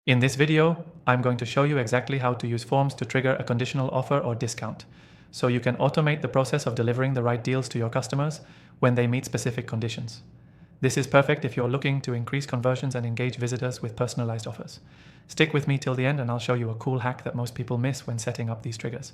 In this video, I'm going to show you exactly how to use forms to trigger a conditional offer or discount, so you can automate the process of delivering the right deals to your customers when they meet specific conditions. This is perfect if you're looking to increase conversions and engage visitors with personalized offers. Stick with me till the end and I'll show you a cool hack that most people miss when setting up these triggers.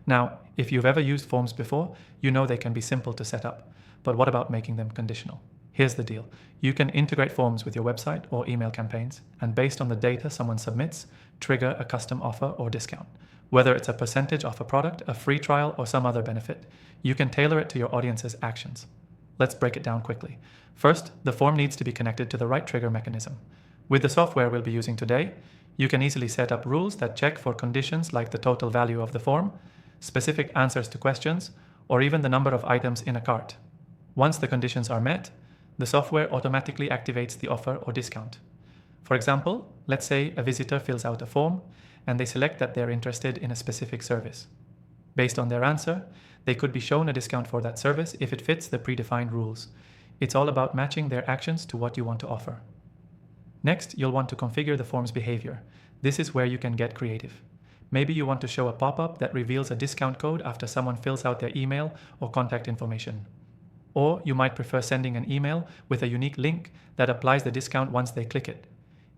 Now, if you've ever used forms before, you know they can be simple to set up, but what about making them conditional? Here's the deal. You can integrate forms with your website or email campaigns, and based on the data someone submits, trigger a custom offer or discount. Whether it's a percentage off a product, a free trial, or some other benefit, you can tailor it to your audience's actions. Let's break it down quickly. First, the form needs to be connected to the right trigger mechanism. With the software we'll be using today, you can easily set up rules that check for conditions like the total value of the form, specific answers to questions, or even the number of items in a cart. Once the conditions are met, the software automatically activates the offer or discount. For example, let's say a visitor fills out a form and they select that they're interested in a specific service. Based on their answer, they could be shown a discount for that service if it fits the predefined rules. It's all about matching their actions to what you want to offer. Next, you'll want to configure the form's behavior. This is where you can get creative. Maybe you want to show a pop-up that reveals a discount code after someone fills out their email or contact information. Or you might prefer sending an email with a unique link that applies the discount once they click it.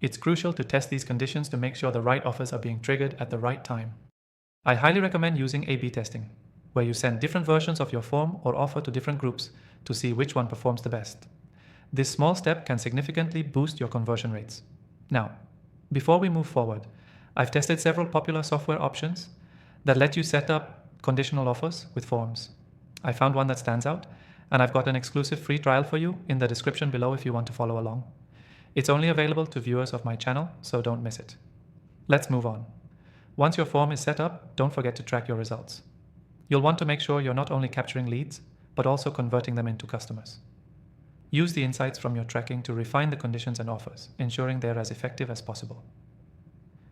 It's crucial to test these conditions to make sure the right offers are being triggered at the right time. I highly recommend using A/B testing, where you send different versions of your form or offer to different groups to see which one performs the best. This small step can significantly boost your conversion rates. Now, before we move forward, I've tested several popular software options that let you set up conditional offers with forms. I found one that stands out, and I've got an exclusive free trial for you in the description below if you want to follow along. It's only available to viewers of my channel, so don't miss it. Let's move on. Once your form is set up, don't forget to track your results. You'll want to make sure you're not only capturing leads, but also converting them into customers. Use the insights from your tracking to refine the conditions and offers, ensuring they're as effective as possible.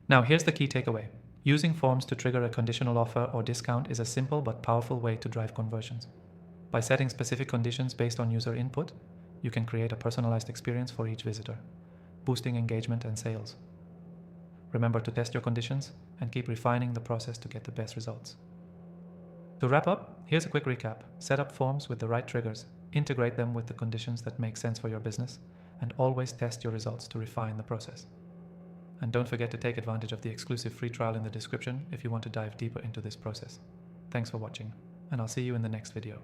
Now here's the key takeaway. Using forms to trigger a conditional offer or discount is a simple but powerful way to drive conversions. By setting specific conditions based on user input, you can create a personalized experience for each visitor, boosting engagement and sales. Remember to test your conditions and keep refining the process to get the best results. To wrap up, here's a quick recap. Set up forms with the right triggers, integrate them with the conditions that make sense for your business, and always test your results to refine the process. And don't forget to take advantage of the exclusive free trial in the description if you want to dive deeper into this process. Thanks for watching, and I'll see you in the next video.